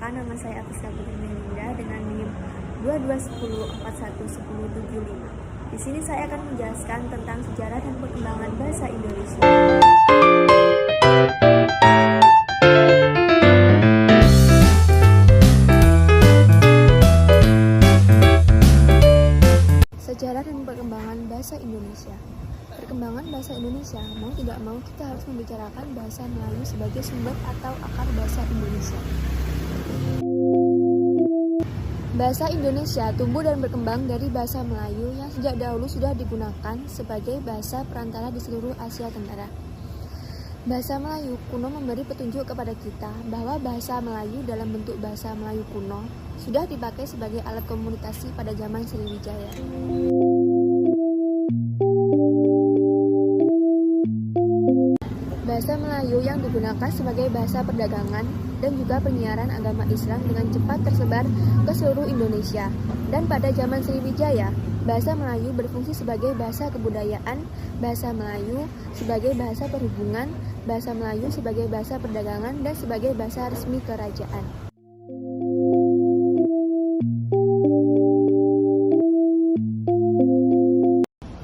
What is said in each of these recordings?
Perkenalkan, nama saya Afisa Putri Melinda dengan NIM 2210411075. Di sini saya akan menjelaskan tentang sejarah dan perkembangan bahasa Indonesia. Sejarah dan perkembangan bahasa Indonesia. Perkembangan bahasa Indonesia, mau tidak mau kita harus membicarakan bahasa Melayu sebagai sumber atau akar bahasa Indonesia. Bahasa Indonesia tumbuh dan berkembang dari bahasa Melayu yang sejak dahulu sudah digunakan sebagai bahasa perantara di seluruh Asia Tenggara. Bahasa Melayu kuno memberi petunjuk kepada kita bahwa bahasa Melayu dalam bentuk bahasa Melayu kuno sudah dipakai sebagai alat komunikasi pada zaman Sriwijaya. Bahasa Melayu yang digunakan sebagai bahasa perdagangan dan juga penyiaran agama Islam dengan cepat tersebar ke seluruh Indonesia. Dan pada zaman Sriwijaya, bahasa Melayu berfungsi sebagai bahasa kebudayaan, bahasa Melayu sebagai bahasa perhubungan, bahasa Melayu sebagai bahasa perdagangan, dan sebagai bahasa resmi kerajaan.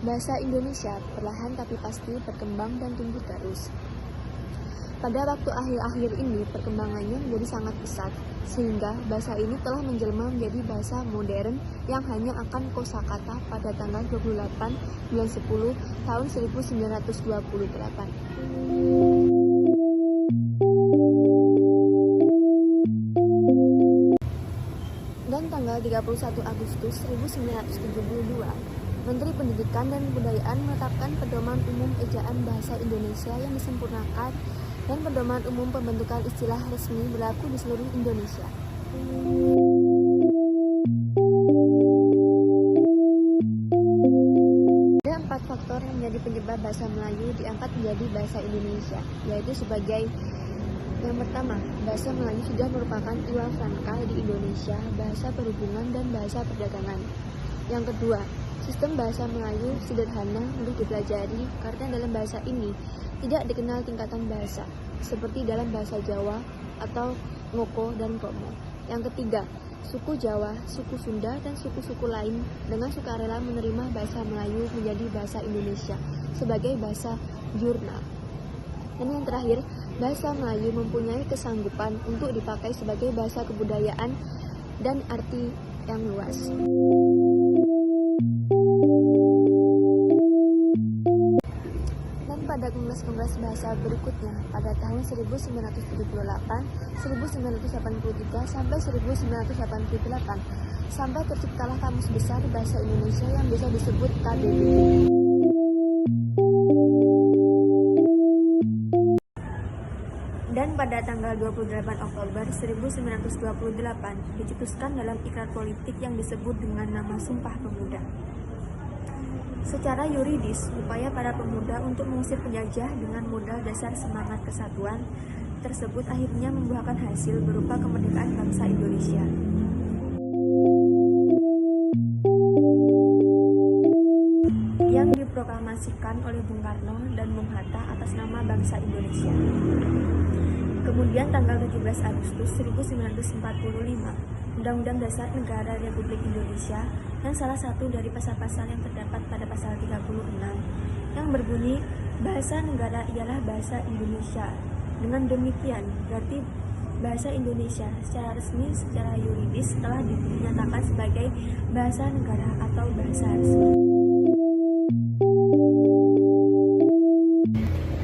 Bahasa Indonesia perlahan tapi pasti berkembang dan tumbuh terus. Pada waktu akhir-akhir ini perkembangannya menjadi sangat pesat, sehingga bahasa ini telah menjelma menjadi bahasa modern yang hanya akan kosakata pada tanggal 28 bulan 10 tahun 1928. Dan tanggal 31 Agustus 1972, Menteri Pendidikan dan Kebudayaan menetapkan Pedoman Umum Ejaan Bahasa Indonesia yang disempurnakan dan Pedoman Umum Pembentukan Istilah Resmi berlaku di seluruh Indonesia. Ada 4 faktor yang menjadi penyebab bahasa Melayu diangkat menjadi bahasa Indonesia, yaitu sebagai yang pertama, bahasa Melayu sudah merupakan iwa franka di Indonesia, bahasa perhubungan dan bahasa perdagangan. Yang kedua, sistem bahasa Melayu sederhana untuk dipelajari karena dalam bahasa ini tidak dikenal tingkatan bahasa, seperti dalam bahasa Jawa atau Ngoko dan Kromo. Yang ketiga, suku Jawa, suku Sunda, dan suku-suku lain dengan sukarela menerima bahasa Melayu menjadi bahasa Indonesia sebagai bahasa jurnal. Dan yang terakhir, bahasa Melayu mempunyai kesanggupan untuk dipakai sebagai bahasa kebudayaan dan arti yang luas. Pada kongres-kongres bahasa berikutnya pada tahun 1978, 1983 sampai 1988 sampai terciptalah Kamus Besar Bahasa Indonesia yang bisa disebut KBBI. Dan pada tanggal 28 Oktober 1928 dicetuskan dalam ikrar politik yang disebut dengan nama Sumpah Pemuda. Secara yuridis, upaya para pemuda untuk mengusir penjajah dengan modal dasar semangat kesatuan tersebut akhirnya membuahkan hasil berupa kemerdekaan bangsa Indonesia. Yang diproklamasikan oleh Bung Karno dan Bung Hatta atas nama bangsa Indonesia. Kemudian tanggal 17 Agustus 1945, Undang-Undang Dasar Negara Republik Indonesia yang salah satu dari pasal-pasal yang terdapat pada pasal 36 yang berbunyi bahasa negara ialah bahasa Indonesia. Dengan demikian, berarti bahasa Indonesia secara resmi, secara yuridis telah dinyatakan sebagai bahasa negara atau bahasa resmi.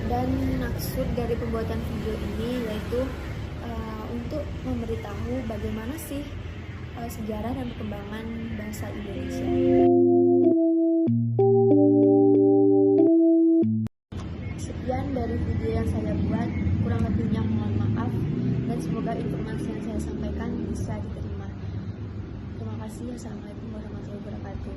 Dan maksud dari pembuatan video ini yaitu untuk memberitahu bagaimana sih sejarah dan perkembangan bahasa Indonesia. Sekian dari video yang saya buat, kurang lebihnya mohon maaf dan semoga informasi yang saya sampaikan bisa diterima. Terima kasih. Assalamualaikum warahmatullahi wabarakatuh.